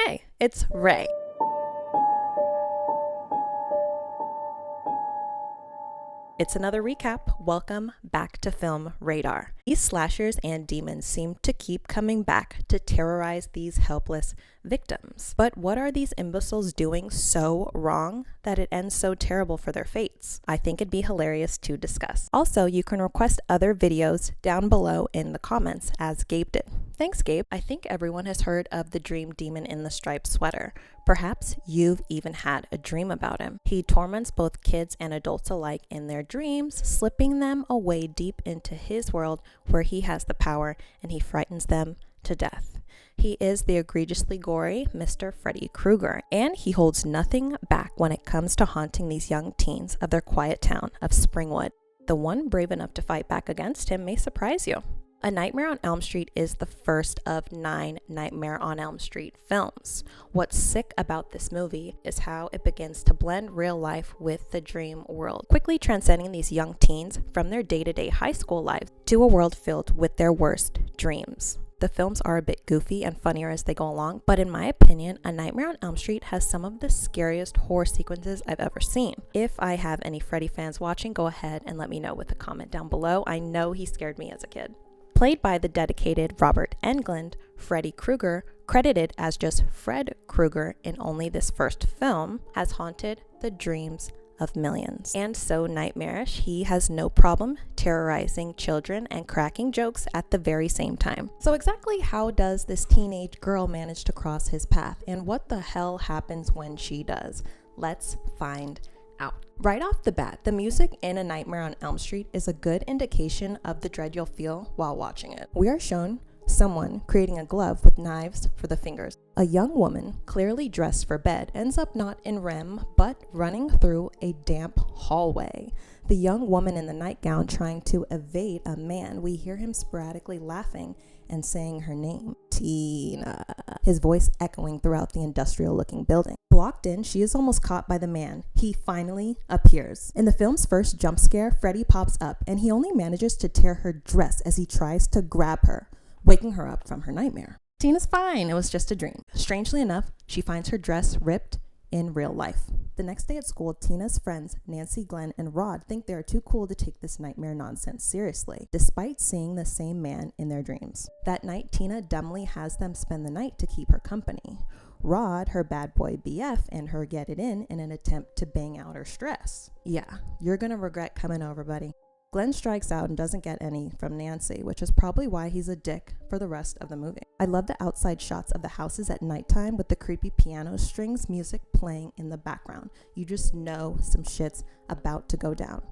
Hey, it's Ray. It's another recap. Welcome back to Film Radar. These slashers and demons seem to keep coming back to terrorize these helpless victims. But what are these imbeciles doing so wrong that it ends so terrible for their fates? I think it'd be hilarious to discuss. Also, you can request other videos down below in the comments, as Gabe did. Thanks, Gabe. I think everyone has heard of the dream demon in the striped sweater. Perhaps you've even had a dream about him. He torments both kids and adults alike in their dreams, slipping them away deep into his world where he has the power, and he frightens them to death. He is the egregiously gory Mr. Freddy Krueger, and he holds nothing back when it comes to haunting these young teens of their quiet town of Springwood. The one brave enough to fight back against him may surprise you. A Nightmare on Elm Street is the first of 9 Nightmare on Elm Street films. What's sick about this movie is how it begins to blend real life with the dream world, quickly transcending these young teens from their day-to-day high school lives to a world filled with their worst dreams. The films are a bit goofy and funnier as they go along, but in my opinion, A Nightmare on Elm Street has some of the scariest horror sequences I've ever seen. If I have any Freddy fans watching, go ahead and let me know with a comment down below. I know he scared me as a kid. Played by the dedicated Robert Englund, Freddy Krueger, credited as just Fred Krueger in only this first film, has haunted the dreams of millions. And so nightmarish, he has no problem terrorizing children and cracking jokes at the very same time. So exactly how does this teenage girl manage to cross his path, and what the hell happens when she does? Let's find out. Right off the bat, the music in A Nightmare on Elm Street is a good indication of the dread you'll feel while watching it. We are shown someone creating a glove with knives for the fingers. A young woman, clearly dressed for bed, ends up not in REM, but running through a damp hallway. The young woman in the nightgown trying to evade a man. We hear him sporadically laughing and saying her name, Tina, his voice echoing throughout the industrial-looking building. Blocked in, she is almost caught by the man. He finally appears. In the film's first jump scare, Freddy pops up, and he only manages to tear her dress as he tries to grab her, waking her up from her nightmare. Tina's fine, it was just a dream. Strangely enough, she finds her dress ripped in real life. The next day at school, Tina's friends, Nancy, Glenn, and Rod, think they are too cool to take this nightmare nonsense seriously, despite seeing the same man in their dreams. That night, Tina dumbly has them spend the night to keep her company. Rod, her bad boy BF, and her get it in an attempt to bang out her stress. Yeah, you're gonna regret coming over, buddy. Glenn strikes out and doesn't get any from Nancy, which is probably why he's a dick for the rest of the movie. I love the outside shots of the houses at nighttime with the creepy piano strings music playing in the background. You just know some shit's about to go down.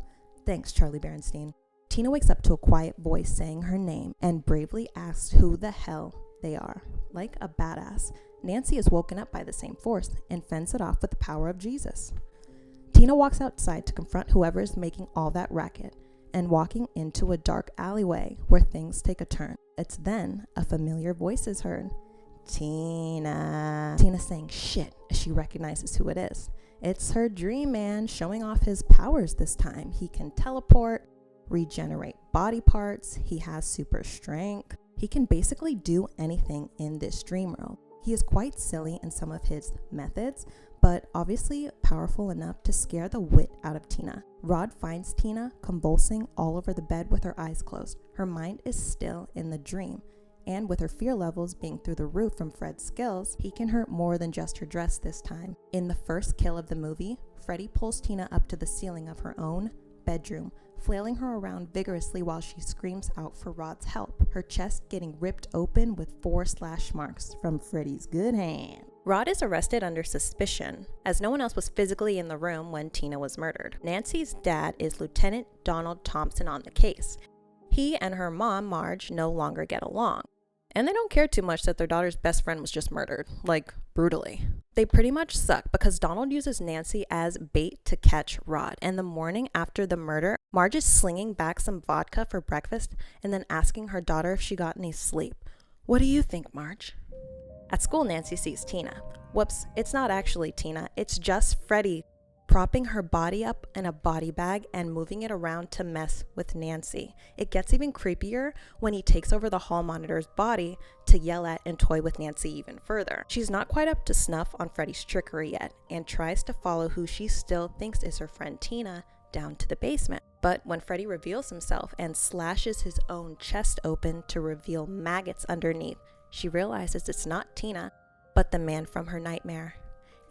Thanks, Charlie Berenstein. Tina wakes up to a quiet voice saying her name and bravely asks who the hell they are. Like a badass, Nancy is woken up by the same force and fends it off with the power of Jesus. Tina walks outside to confront whoever is making all that racket, and walking into a dark alleyway where things take a turn. It's then a familiar voice is heard. Tina. Tina saying shit as she recognizes who it is. It's her dream man showing off his powers this time. He can teleport, regenerate body parts, he has super strength. He can basically do anything in this dream world. He is quite silly in some of his methods, but obviously powerful enough to scare the wit out of Tina. Rod finds Tina convulsing all over the bed with her eyes closed. Her mind is still in the dream, and with her fear levels being through the roof from Fred's skills, he can hurt more than just her dress this time. In the first kill of the movie, Freddy pulls Tina up to the ceiling of her own bedroom, flailing her around vigorously while she screams out for Rod's help, her chest getting ripped open with 4 slash marks from Freddy's good hand. Rod is arrested under suspicion, as no one else was physically in the room when Tina was murdered. Nancy's dad is Lieutenant Donald Thompson on the case. He and her mom, Marge, no longer get along, and they don't care too much that their daughter's best friend was just murdered, like brutally. They pretty much suck because Donald uses Nancy as bait to catch Rod, and the morning after the murder, Marge is slinging back some vodka for breakfast and then asking her daughter if she got any sleep. What do you think, Marge? At school, Nancy sees Tina. Whoops, it's not actually Tina, it's just Freddy propping her body up in a body bag and moving it around to mess with Nancy. It gets even creepier when he takes over the hall monitor's body to yell at and toy with Nancy even further. She's not quite up to snuff on Freddy's trickery yet and tries to follow who she still thinks is her friend Tina down to the basement. But when Freddy reveals himself and slashes his own chest open to reveal maggots underneath, she realizes it's not Tina, but the man from her nightmare,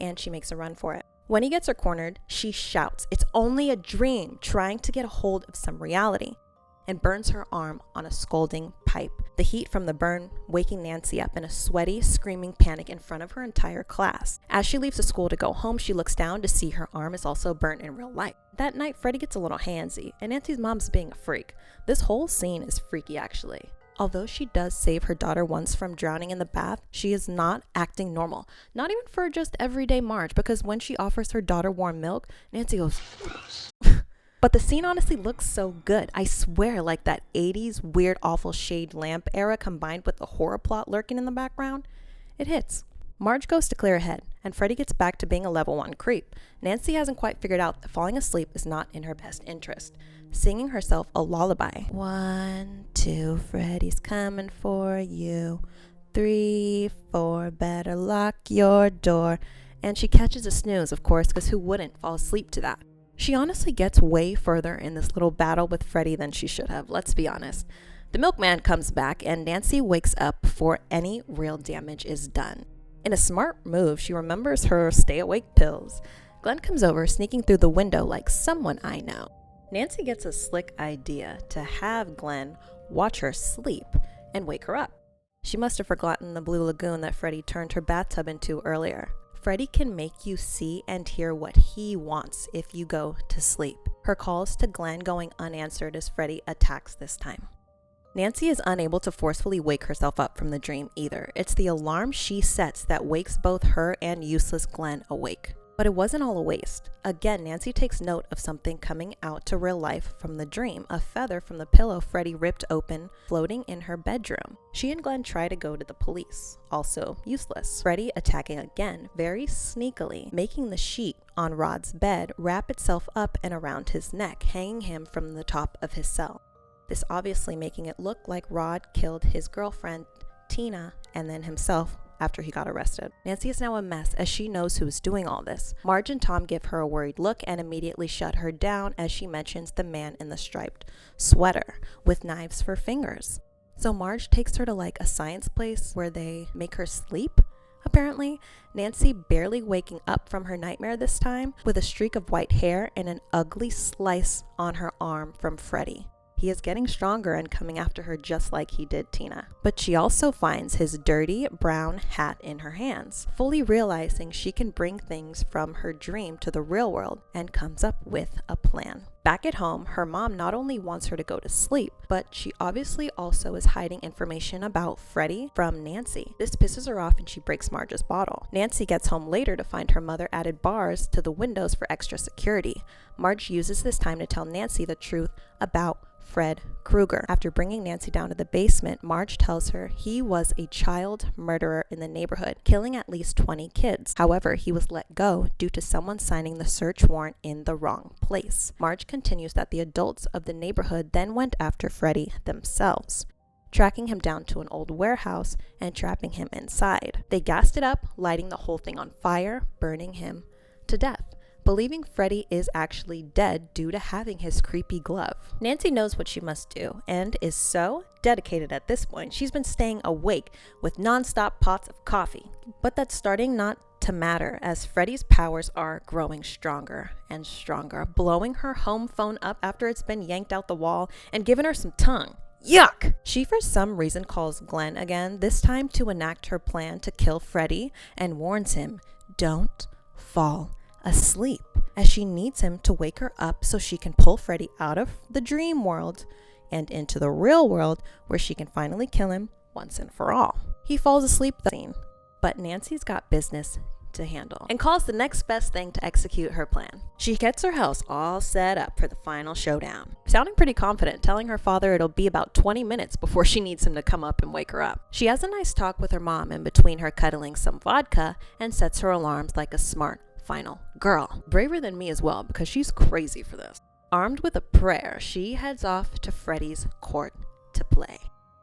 and she makes a run for it. When he gets her cornered, she shouts, "It's only a dream," trying to get a hold of some reality, and burns her arm on a scalding pipe. The heat from the burn waking Nancy up in a sweaty, screaming panic in front of her entire class. As she leaves the school to go home, she looks down to see her arm is also burnt in real life. That night, Freddy gets a little handsy, and Nancy's mom's being a freak. This whole scene is freaky, actually. Although she does save her daughter once from drowning in the bath, she is not acting normal. Not even for just everyday Marge, because when she offers her daughter warm milk, Nancy goes... But the scene honestly looks so good. I swear, like that 80s weird awful shade lamp era combined with the horror plot lurking in the background. It hits. Marge goes to clear her head, and Freddy gets back to being a level 1 creep. Nancy hasn't quite figured out that falling asleep is not in her best interest, singing herself a lullaby. 1, 2, Freddy's coming for you. 3, 4, better lock your door. And she catches a snooze, of course, because who wouldn't fall asleep to that? She honestly gets way further in this little battle with Freddy than she should have, let's be honest. The milkman comes back, and Nancy wakes up before any real damage is done. In a smart move, she remembers her stay-awake pills. Glenn comes over, sneaking through the window like someone I know. Nancy gets a slick idea to have Glenn watch her sleep and wake her up. She must have forgotten the blue lagoon that Freddy turned her bathtub into earlier. Freddy can make you see and hear what he wants if you go to sleep. Her calls to Glenn going unanswered as Freddy attacks this time. Nancy is unable to forcefully wake herself up from the dream either. It's the alarm she sets that wakes both her and useless Glenn awake. But it wasn't all a waste. Again, Nancy takes note of something coming out to real life from the dream, a feather from the pillow Freddy ripped open, floating in her bedroom. She and Glenn try to go to the police. Also useless. Freddy attacking again, very sneakily, making the sheet on Rod's bed wrap itself up and around his neck, hanging him from the top of his cell. This obviously making it look like Rod killed his girlfriend, Tina, and then himself after he got arrested. Nancy is now a mess as she knows who is doing all this. Marge and Tom give her a worried look and immediately shut her down as she mentions the man in the striped sweater with knives for fingers. So Marge takes her to like a science place where they make her sleep. Apparently, Nancy barely waking up from her nightmare this time with a streak of white hair and an ugly slice on her arm from Freddy. He is getting stronger and coming after her just like he did Tina. But she also finds his dirty brown hat in her hands, fully realizing she can bring things from her dream to the real world and comes up with a plan. Back at home, her mom not only wants her to go to sleep, but she obviously also is hiding information about Freddy from Nancy. This pisses her off and she breaks Marge's bottle. Nancy gets home later to find her mother added bars to the windows for extra security. Marge uses this time to tell Nancy the truth about Fred Krueger. After bringing Nancy down to the basement, Marge tells her he was a child murderer in the neighborhood, killing at least 20 kids. However, he was let go due to someone signing the search warrant in the wrong place. Marge continues that the adults of the neighborhood then went after Freddy themselves, tracking him down to an old warehouse and trapping him inside. They gassed it up, lighting the whole thing on fire, burning him to death, believing Freddy is actually dead due to having his creepy glove. Nancy knows what she must do and is so dedicated at this point. She's been staying awake with non-stop pots of coffee. But that's starting not to matter as Freddy's powers are growing stronger and stronger, blowing her home phone up after it's been yanked out the wall and giving her some tongue. Yuck! She for some reason calls Glenn again, this time to enact her plan to kill Freddy, and warns him, don't fall asleep, as she needs him to wake her up so she can pull Freddy out of the dream world and into the real world where she can finally kill him once and for all. He falls asleep scene, but Nancy's got business to handle and calls the next best thing to execute her plan. She gets her house all set up for the final showdown, sounding pretty confident, telling her father it'll be about 20 minutes before she needs him to come up and wake her up. She has a nice talk with her mom in between her cuddling some vodka and sets her alarms like a smart final girl. Braver than me as well, because she's crazy for this. Armed with a prayer, she heads off to Freddy's court to play.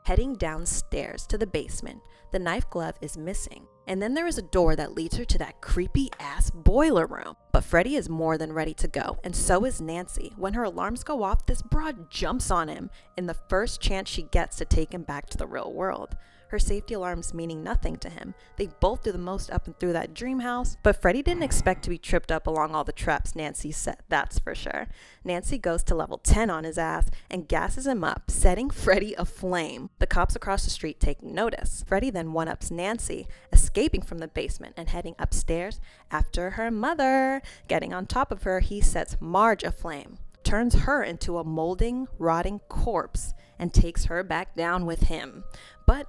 Heading downstairs to the basement, the knife glove is missing. And then there is a door that leads her to that creepy ass boiler room. But Freddy is more than ready to go, and so is Nancy. When her alarms go off, this broad jumps on him in the first chance she gets to take him back to the real world. Her safety alarms meaning nothing to him. They both do the most up and through that dream house, but Freddy didn't expect to be tripped up along all the traps Nancy set, that's for sure. Nancy goes to level 10 on his ass and gasses him up, setting Freddy aflame. The cops across the street taking notice. Freddy then one-ups Nancy, escaping from the basement and heading upstairs after her mother. Getting on top of her, he sets Marge aflame, turns her into a molding, rotting corpse, and takes her back down with him. But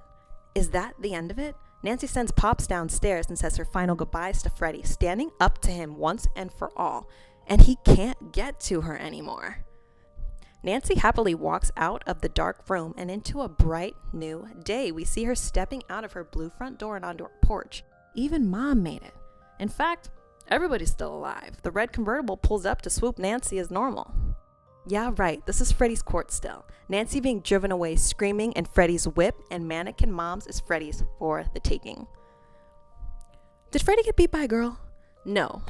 is that the end of it? Nancy sends Pops downstairs and says her final goodbyes to Freddy, standing up to him once and for all, and he can't get to her anymore. Nancy happily walks out of the dark room and into a bright new day. We see her stepping out of her blue front door and onto her porch. Even Mom made it. In fact, everybody's still alive. The red convertible pulls up to swoop Nancy as normal. Yeah, right, this is Freddy's court still. Nancy being driven away screaming, and Freddy's whip and mannequin moms is Freddy's for the taking. Did Freddy get beat by a girl? No.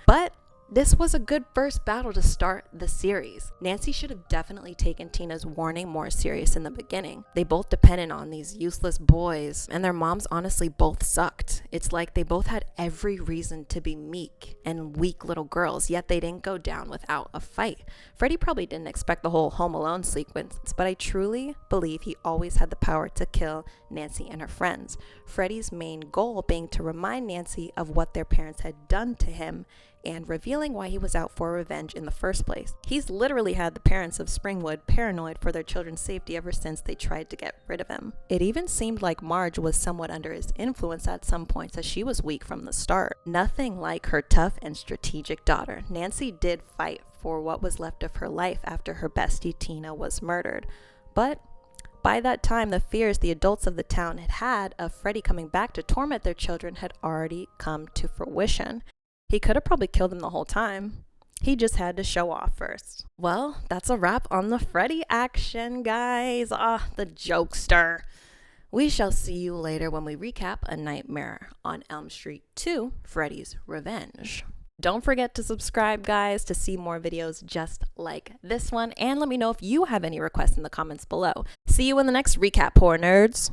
But this was a good first battle to start the series. Nancy should have definitely taken Tina's warning more serious in the beginning. They both depended on these useless boys, and their moms honestly both sucked. It's like they both had every reason to be meek and weak little girls, yet they didn't go down without a fight. Freddy probably didn't expect the whole Home Alone sequence, but I truly believe he always had the power to kill Nancy and her friends. Freddy's main goal being to remind Nancy of what their parents had done to him and revealing why he was out for revenge in the first place. He's literally had the parents of Springwood paranoid for their children's safety ever since they tried to get rid of him. It even seemed like Marge was somewhat under his influence at some points, as she was weak from the start. Nothing like her tough and strategic daughter. Nancy did fight for what was left of her life after her bestie Tina was murdered. But by that time, the fears the adults of the town had had of Freddy coming back to torment their children had already come to fruition. He could have probably killed him the whole time. He just had to show off first. Well, that's a wrap on the Freddy action, guys. The jokester. We shall see you later when we recap A Nightmare on Elm Street 2, Freddy's Revenge. Don't forget to subscribe, guys, to see more videos just like this one. And let me know if you have any requests in the comments below. See you in the next recap, horror nerds.